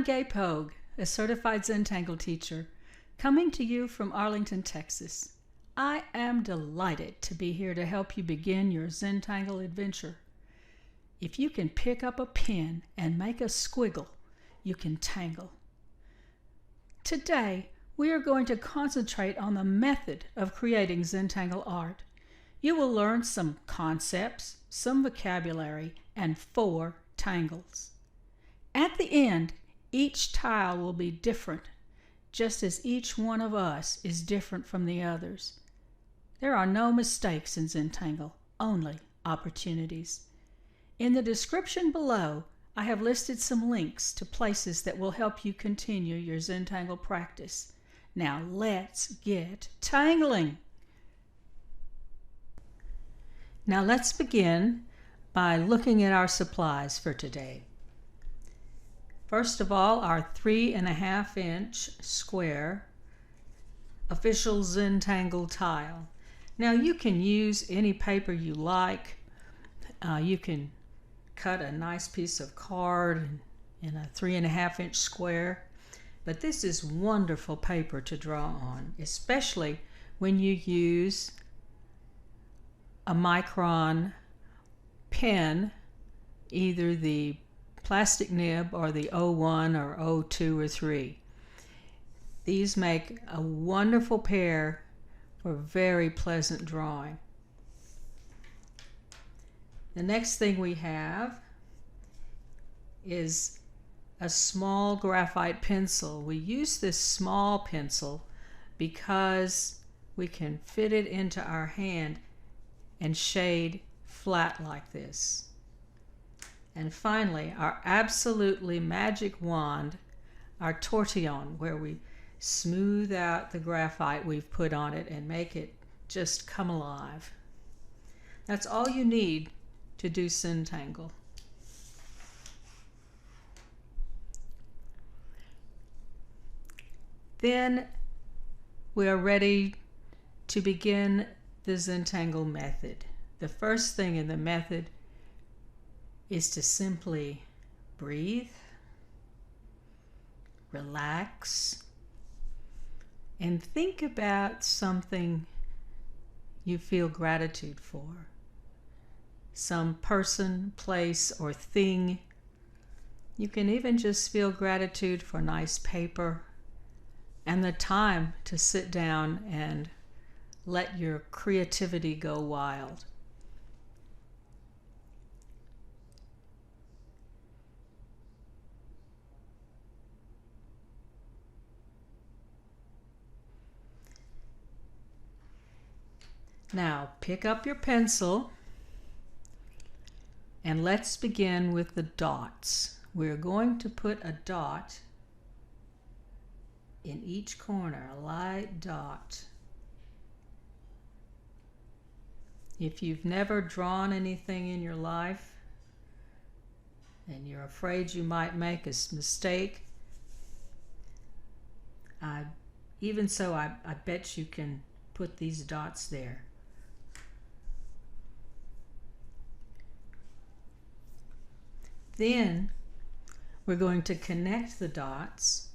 I'm Gay Pogue, a certified Zentangle teacher, coming to you from Arlington, Texas. I am delighted to be here to help you begin your Zentangle adventure. If you can pick up a pen and make a squiggle, you can tangle. Today, we are going to concentrate on the method of creating Zentangle art. You will learn some concepts, some vocabulary, and 4 tangles. At the end, each tile will be different, just as each one of us is different from the others. There are no mistakes in Zentangle, only opportunities. In the description below, I have listed some links to places that will help you continue your Zentangle practice. Now let's get tangling. Now let's begin by looking at our supplies for today. First of all, our 3.5 inch square official Zentangle tile. Now you can use any paper you like. You can cut a nice piece of card in a 3.5 inch square, but this is wonderful paper to draw on, especially when you use a Micron pen, either the plastic nib or the 01 or 02 or 03. These make a wonderful pair for very pleasant drawing. The next thing we have is a small graphite pencil. We use this small pencil because we can fit it into our hand and shade flat like this. And finally, our absolutely magic wand, our Tortion, where we smooth out the graphite we've put on it and make it just come alive. That's all you need to do Zentangle. Then we are ready to begin the Zentangle method. The first thing in the method is to simply breathe, relax, and think about something you feel gratitude for. Some person, place, or thing. You can even just feel gratitude for nice paper and the time to sit down and let your creativity go wild. Now pick up your pencil and let's begin with the dots. We're going to put a dot in each corner, a light dot. If you've never drawn anything in your life and you're afraid you might make a mistake, I bet you can put these dots there. Then we're going to connect the dots,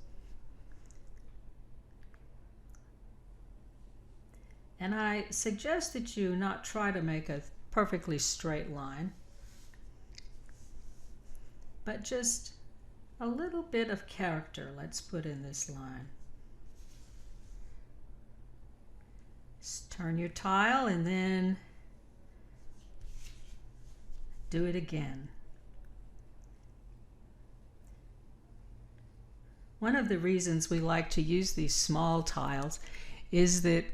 and I suggest that you not try to make a perfectly straight line, but just a little bit of character let's put in this line. Just turn your tile and then do it again. One of the reasons we like to use these small tiles is that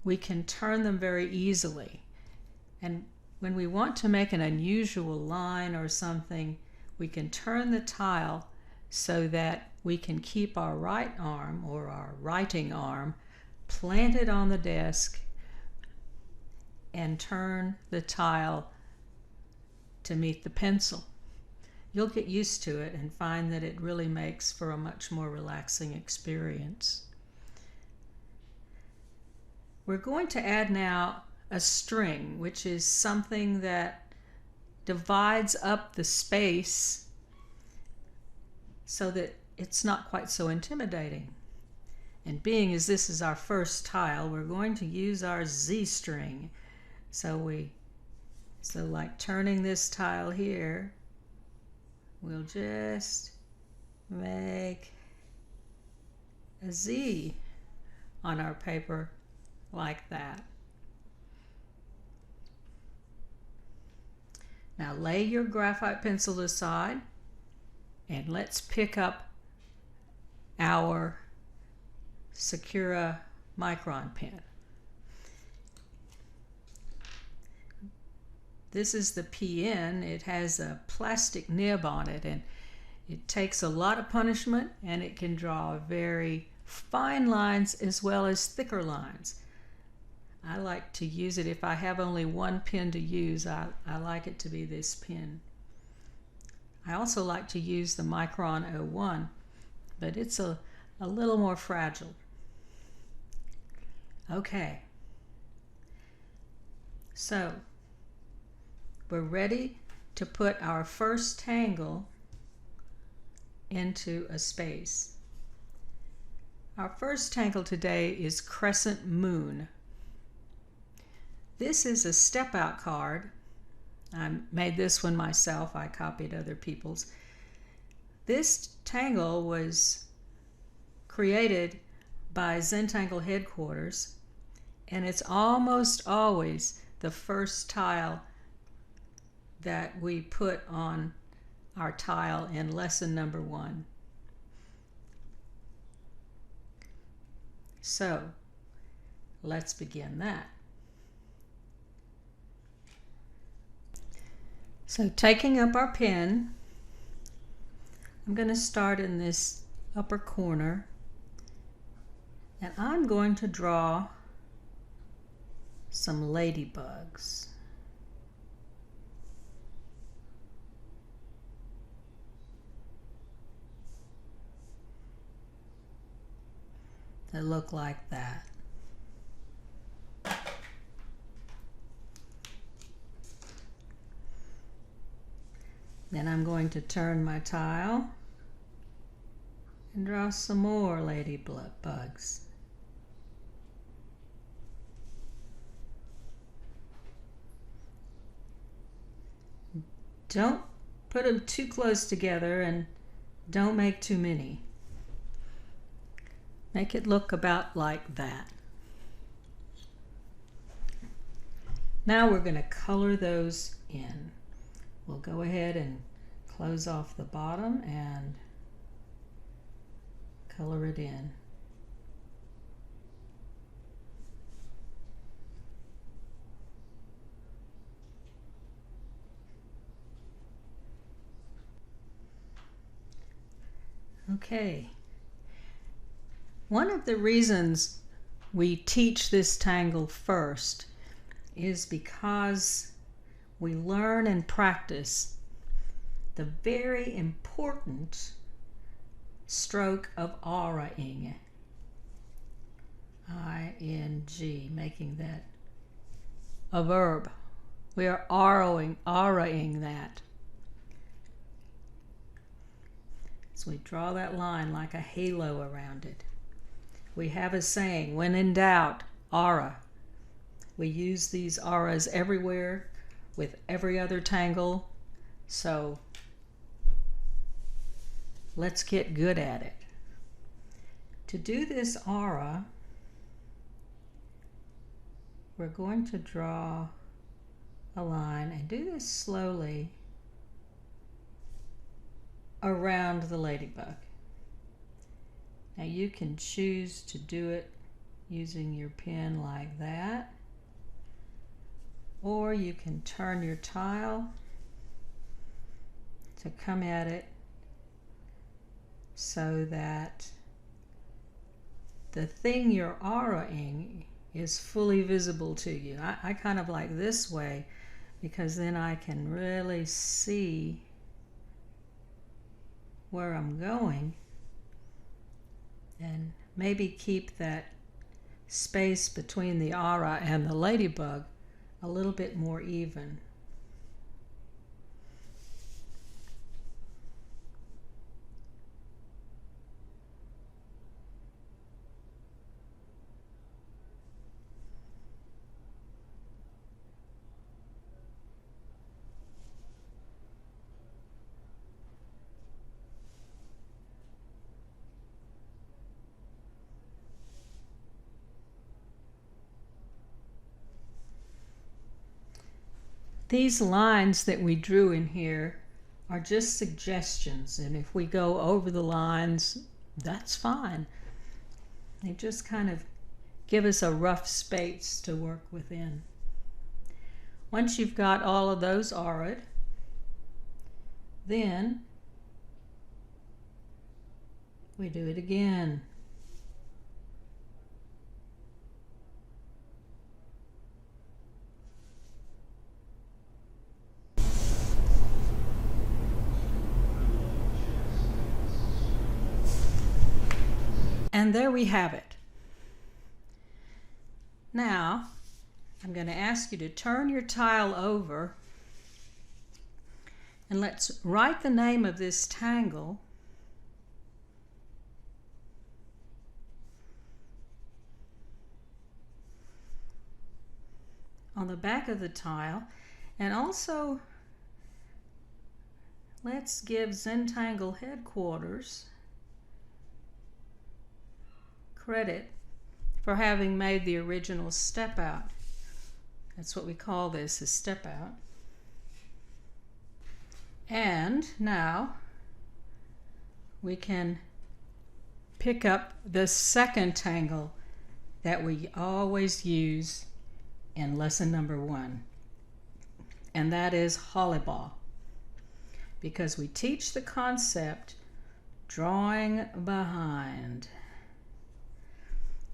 we can turn them very easily. And when we want to make an unusual line or something, we can turn the tile so that we can keep our right arm or our writing arm planted on the desk and turn the tile to meet the pencil. You'll get used to it and find that it really makes for a much more relaxing experience. We're going to add now a string, which is something that divides up the space so that it's not quite so intimidating. And being as this is our first tile, we're going to use our Z string. So like turning this tile here, we'll just make a Z on our paper like that. Now lay your graphite pencil aside and let's pick up our Sakura Micron pen. This is the PN. It has a plastic nib on it, and it takes a lot of punishment, and it can draw very fine lines as well as thicker lines. I like to use it if I have only one pen to use. I like it to be this pen. I also like to use the Micron 01, but it's a little more fragile. Okay, so we're ready to put our first tangle into a space. Our first tangle today is Crescent Moon. This is a step out card. I made this one myself. I copied other people's. This tangle was created by Zentangle headquarters, and it's almost always the first tile that we put on our tile in lesson number 1. So let's begin that. So taking up our pen, I'm going to start in this upper corner, and I'm going to draw some ladybugs. That look like that. Then I'm going to turn my tile and draw some more ladybugs. Don't put them too close together and don't make too many. Make it look about like that. Now we're going to color those in. We'll go ahead and close off the bottom and color it in. Okay. One of the reasons we teach this tangle first is because we learn and practice the very important stroke of aura-ing. I-N-G, making that a verb. We are aura-ing that. So we draw that line like a halo around it. We have a saying, when in doubt, aura. We use these auras everywhere with every other tangle, so let's get good at it. To do this aura, we're going to draw a line and do this slowly around the ladybug. Now you can choose to do it using your pen like that, or you can turn your tile to come at it so that the thing you're aura-ing is fully visible to you. I kind of like this way because then I can really see where I'm going and maybe keep that space between the aura and the ladybug a little bit more even. these lines that we drew in here are just suggestions, and if we go over the lines, that's fine. They just kind of give us a rough space to work within. Once you've got all of those arid, then we do it again. And there we have it. Now, I'm going to ask you to turn your tile over and let's write the name of this tangle on the back of the tile, and also let's give Zentangle headquarters credit for having made the original step out. That's what we call this, a step out. And now we can pick up the second tangle that we always use in lesson number 1, and that is Holuba, because we teach the concept drawing behind.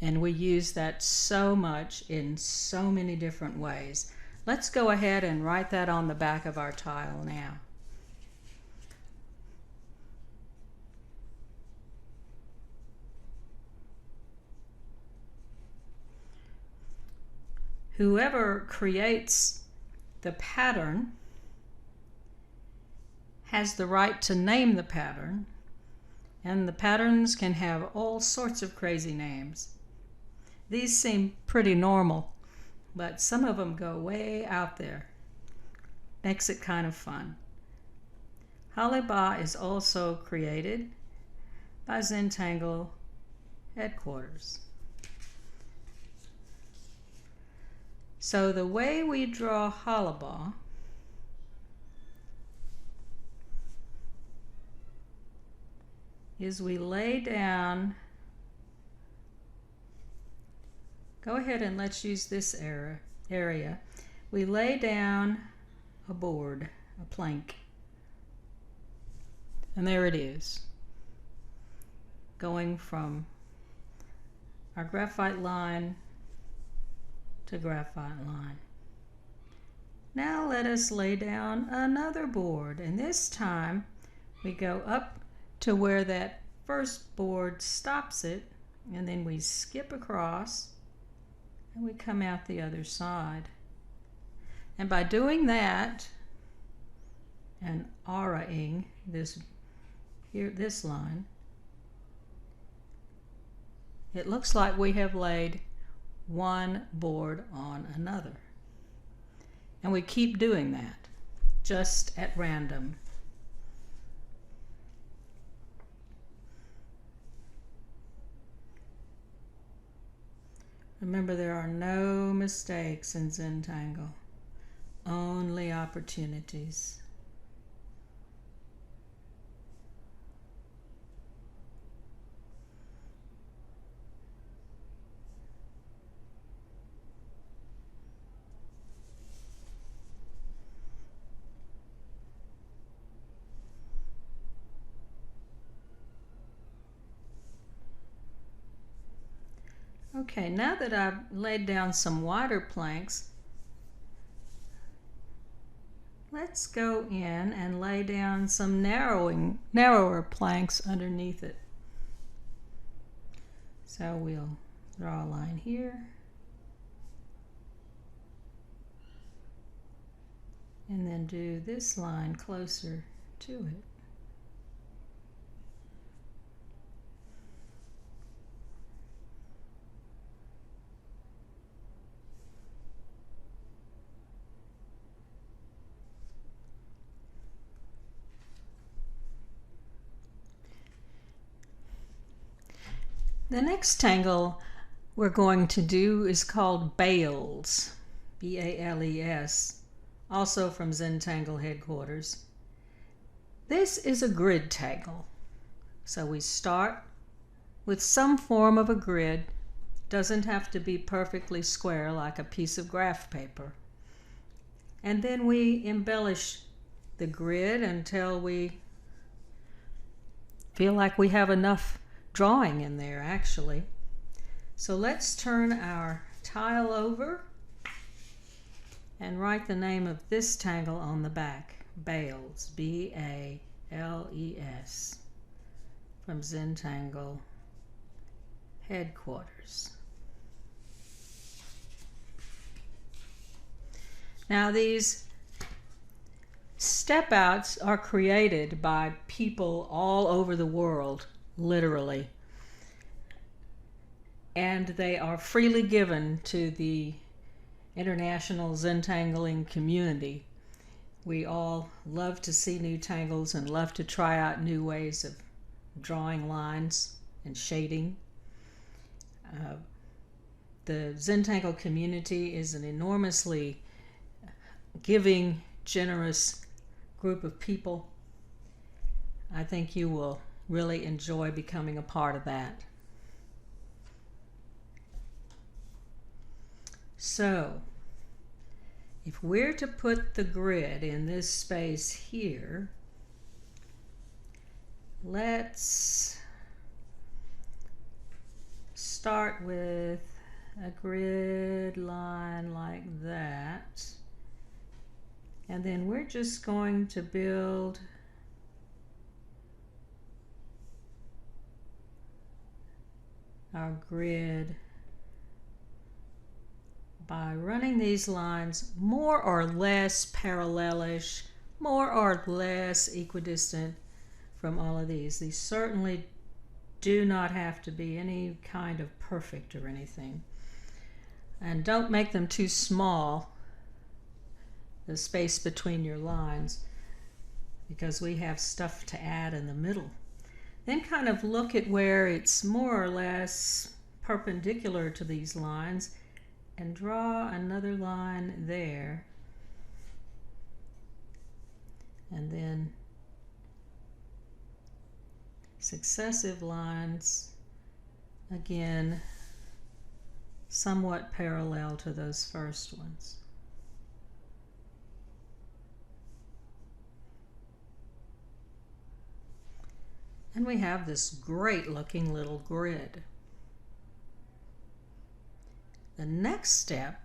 And we use that so much in so many different ways. Let's go ahead and write that on the back of our tile now. Whoever creates the pattern has the right to name the pattern, and the patterns can have all sorts of crazy names. These seem pretty normal, but some of them go way out there. Makes it kind of fun. Holuba is also created by Zentangle headquarters. So the way we draw Holuba is we lay down, go ahead and let's use this area. We lay down a board, a plank, and there it is, going from our graphite line to graphite line. Now let us lay down another board, and this time we go up to where that first board stops it, and then we skip across and we come out the other side. And by doing that and auraing this line, it looks like we have laid one board on another. And we keep doing that, just at random. Remember, there are no mistakes in Zentangle, only opportunities. Okay, now that I've laid down some wider planks, let's go in and lay down some narrower planks underneath it. So we'll draw a line here, and then do this line closer to it. The next tangle we're going to do is called Bales, B-A-L-E-S, also from Zentangle headquarters. This is a grid tangle. So we start with some form of a grid. Doesn't have to be perfectly square like a piece of graph paper. And then we embellish the grid until we feel like we have enough drawing in there, actually. So let's turn our tile over and write the name of this tangle on the back. Bales, B-A-L-E-S, from Zentangle headquarters. Now these step-outs are created by people all over the world, literally. And they are freely given to the international Zentangling community. We all love to see new tangles and love to try out new ways of drawing lines and shading. The Zentangle community is an enormously giving, generous group of people. I think you will really enjoy becoming a part of that. So, if we're to put the grid in this space here, let's start with a grid line like that. And then we're just going to build our grid by running these lines more or less parallelish, more or less equidistant from all of these. These certainly do not have to be any kind of perfect or anything. And don't make them too small, the space between your lines, because we have stuff to add in the middle. Then kind of look at where it's more or less perpendicular to these lines and draw another line there. And then successive lines, again, somewhat parallel to those first ones. And we have this great looking little grid. The next step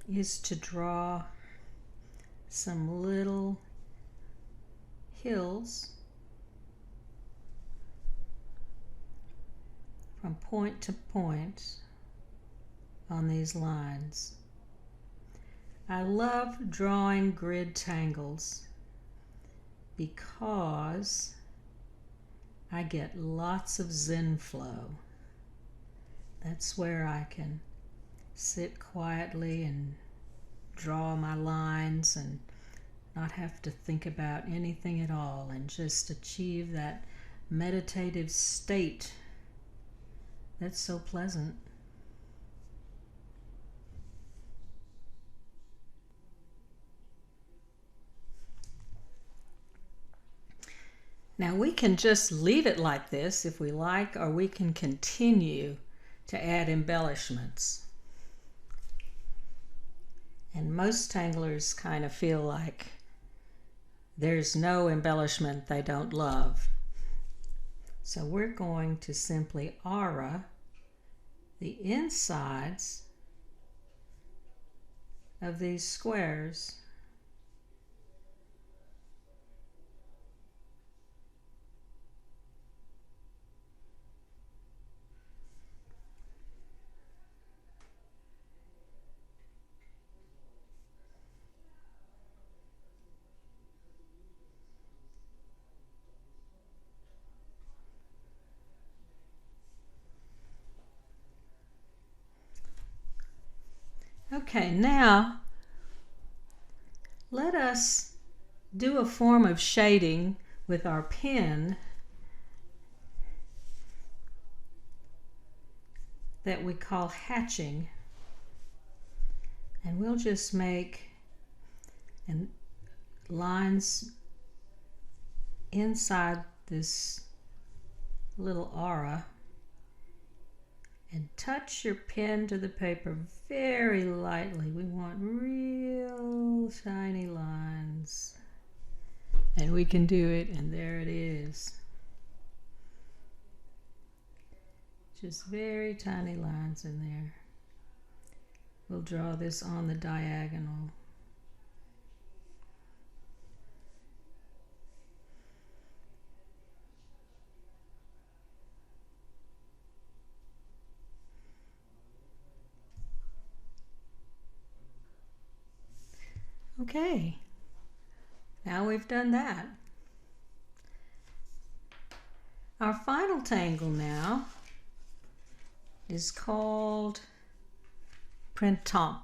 is to draw some little hills from point to point on these lines. I love drawing grid tangles because I get lots of Zen flow. That's where I can sit quietly and draw my lines and not have to think about anything at all and just achieve that meditative state that's so pleasant. Now we can just leave it like this if we like, or we can continue to add embellishments. And most tanglers kind of feel like there's no embellishment they don't love. So we're going to simply aura the insides of these squares. Okay, now let us do a form of shading with our pen that we call hatching. And we'll just make lines inside this little aura, and touch your pen to the paper very lightly. We want real tiny lines, and we can do it, and there it is. Just very tiny lines in there. We'll draw this on the diagonal. Okay, now we've done that. Our final tangle now is called Printomp.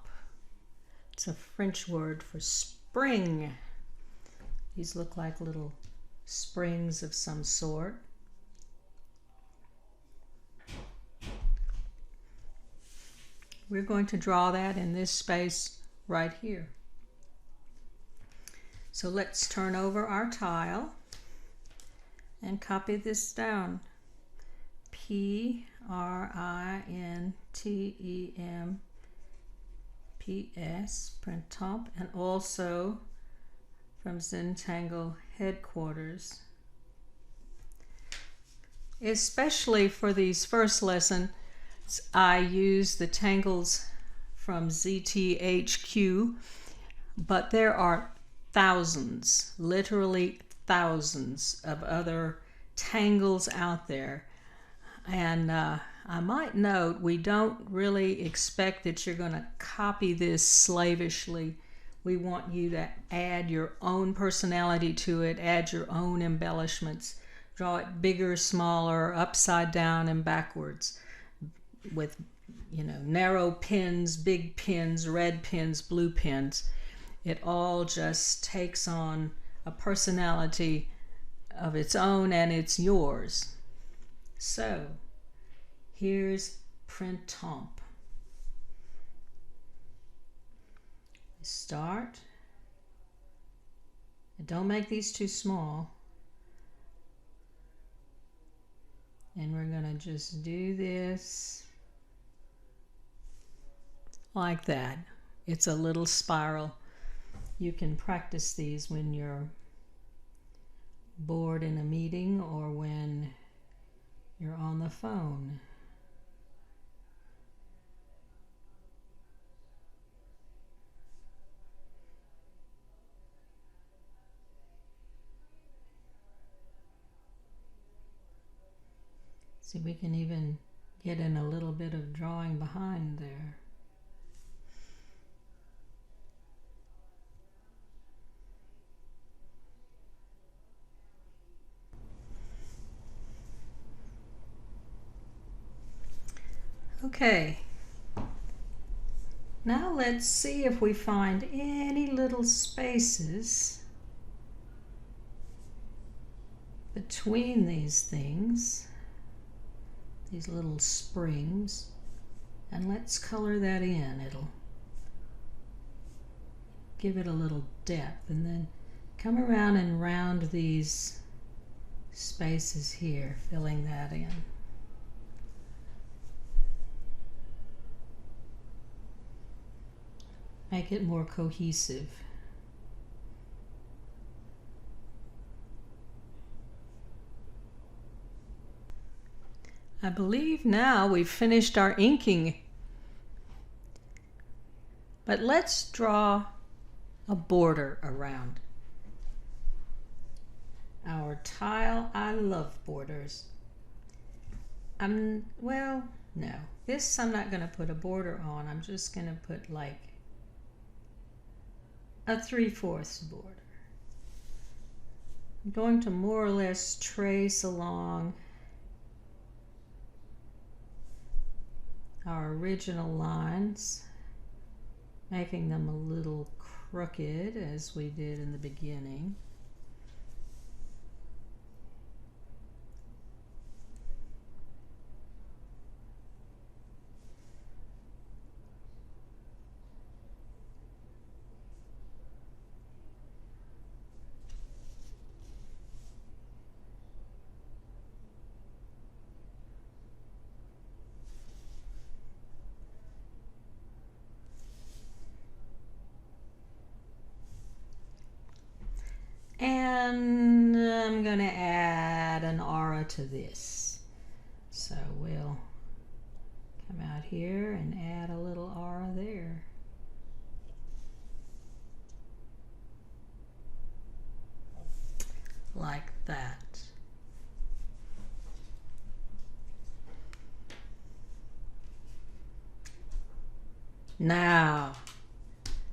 It's a French word for spring. These look like little springs of some sort. We're going to draw that in this space right here. So let's turn over our tile and copy this down. Printemps, Printomp, and also from Zentangle headquarters. Especially for these first lessons, I use the tangles from ZTHQ, but there are thousands, literally thousands of other tangles out there. And I might note, we don't really expect that you're going to copy this slavishly. We want you to add your own personality to it, add your own embellishments, draw it bigger, smaller, upside down and backwards, with, you know, narrow pins, big pins, red pins, blue pins. It all just takes on a personality of its own, and it's yours. So here's Printomp. Start. Don't make these too small. And we're going to just do this like that. It's a little spiral. You can practice these when you're bored in a meeting or when you're on the phone. See, we can even get in a little bit of drawing behind there. Okay, now let's see if we find any little spaces between these things, these little springs, and let's color that in. It'll give it a little depth, and then come around and round these spaces here, filling that in. Make it more cohesive. I believe now we've finished our inking. But let's draw a border around our tile. I love borders. Well, no. This I'm not going to put a border on. I'm just going to put like a 3/4 border. I'm going to more or less trace along our original lines, making them a little crooked as we did in the beginning. And I'm going to add an aura to this. So we'll come out here and add a little aura there. Like that. Now,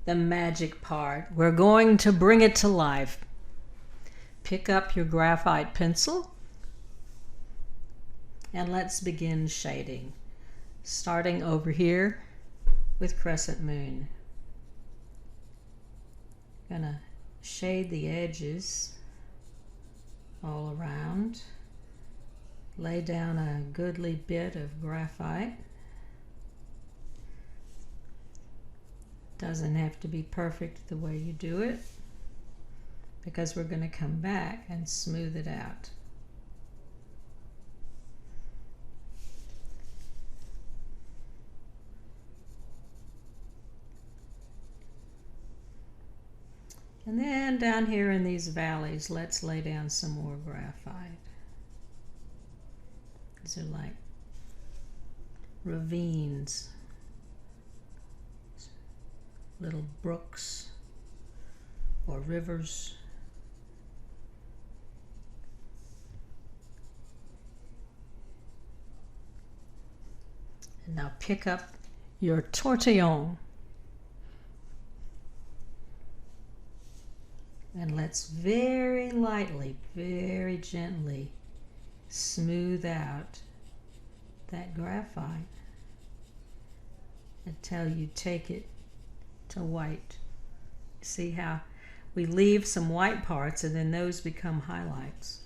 the magic part. We're going to bring it to life. Pick up your graphite pencil and let's begin shading. Starting over here with Crescent Moon. Gonna shade the edges all around. Lay down a goodly bit of graphite. Doesn't have to be perfect the way you do it, because we're going to come back and smooth it out. And then down here in these valleys, let's lay down some more graphite. These are like ravines, little brooks or rivers. And now pick up your Tortion and let's very lightly, very gently smooth out that graphite until you take it to white. See how we leave some white parts and then those become highlights.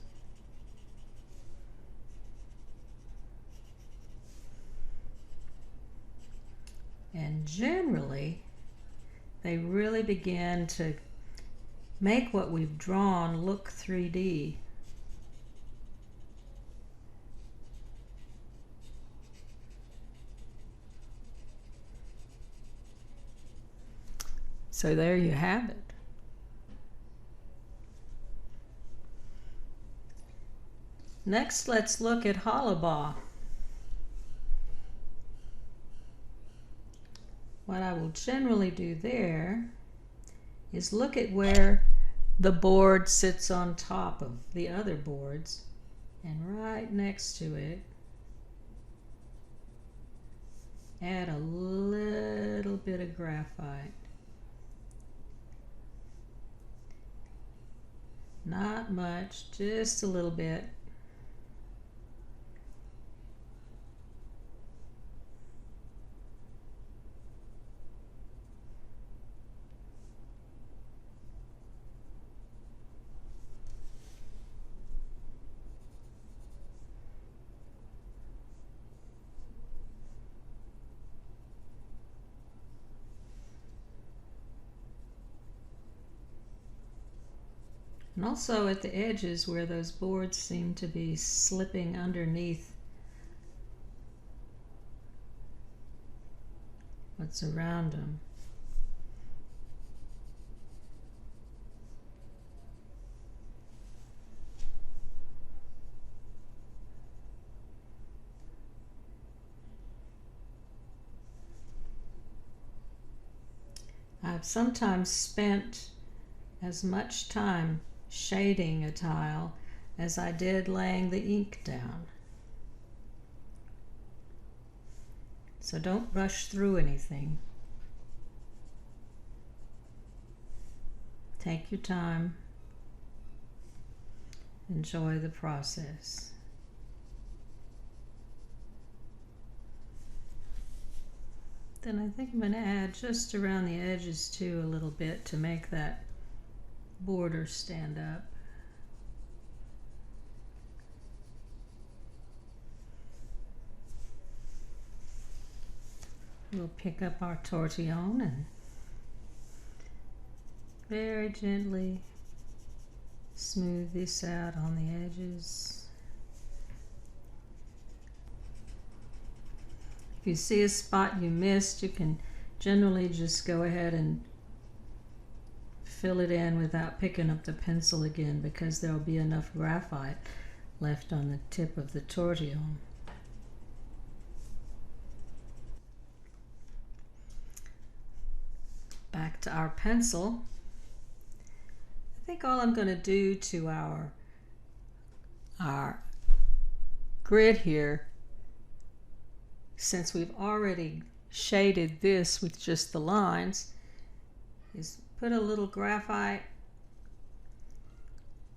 And generally, they really begin to make what we've drawn look 3D. So there you have it. Next, let's look at Holuba. What I will generally do there is look at where the board sits on top of the other boards, and right next to it, add a little bit of graphite. Not much, just a little bit. And also at the edges where those boards seem to be slipping underneath what's around them. I've sometimes spent as much time shading a tile as I did laying the ink down. So don't rush through anything. Take your time. Enjoy the process. Then I think I'm going to add just around the edges too a little bit to make that border stand up. We'll pick up our Tortion and very gently smooth this out on the edges. If you see a spot you missed, you can generally just go ahead and fill it in without picking up the pencil again, because there'll be enough graphite left on the tip of the torsion. Back to our pencil. I think all I'm going to do to our grid here, since we've already shaded this with just the lines, is put a little graphite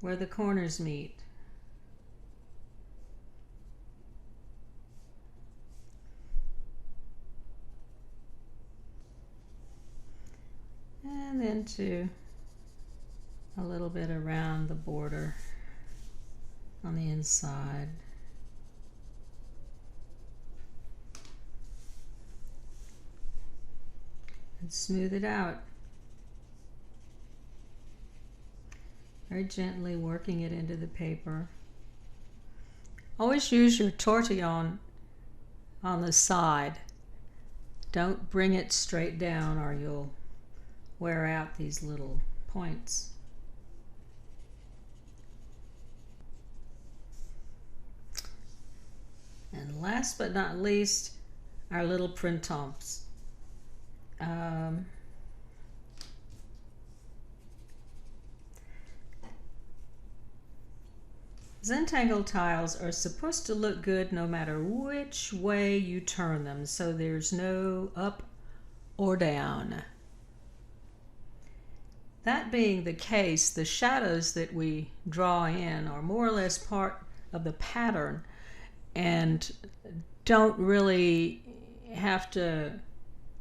where the corners meet. And then to a little bit around the border on the inside. And smooth it out. Very gently working it into the paper. Always use your tortillon on the side. Don't bring it straight down or you'll wear out these little points. And last but not least, our little Printomps. Zentangle tiles are supposed to look good no matter which way you turn them, so there's no up or down. That being the case, the shadows that we draw in are more or less part of the pattern and don't really have to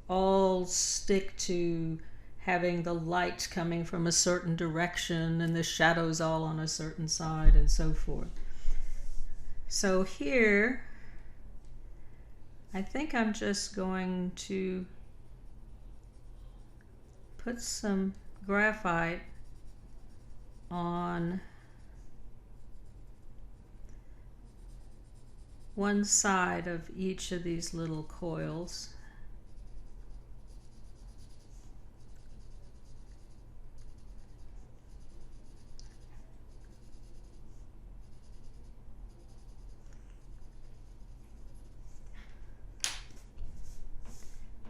all stick to having the light coming from a certain direction and the shadows all on a certain side and so forth. So here, I think I'm just going to put some graphite on one side of each of these little coils.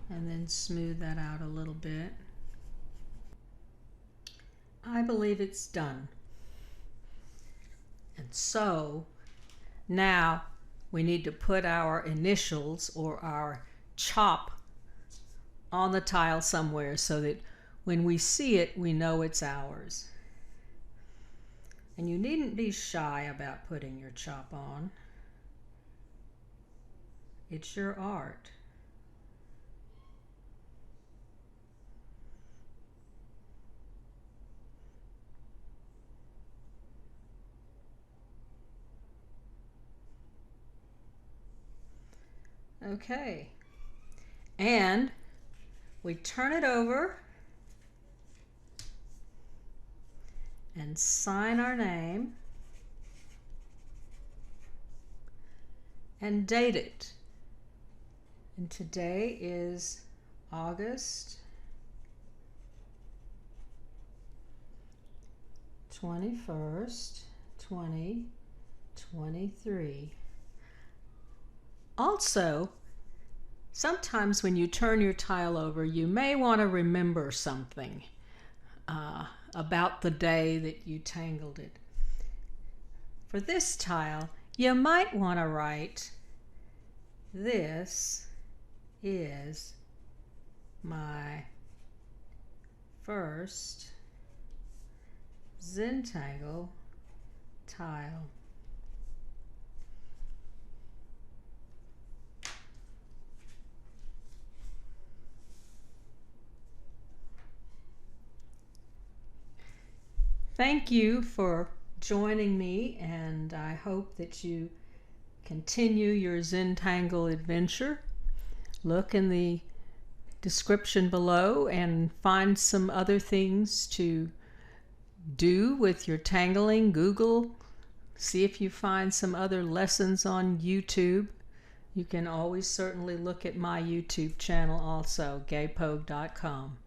And then smooth that out a little bit. I believe it's done. And so now we need to put our initials or our chop on the tile somewhere so that when we see it, we know it's ours. And you needn't be shy about putting your chop on. It's your art. Okay, and we turn it over and sign our name and date it. And today is August 21st, 2023. Also, sometimes when you turn your tile over, you may want to remember something about the day that you tangled it. For this tile, you might want to write, "This is my first Zentangle tile." Thank you for joining me, and I hope that you continue your Zentangle adventure. Look in the description below and find some other things to do with your tangling. Google, see if you find some other lessons on YouTube. You can always certainly look at my YouTube channel also, gaypogue.com.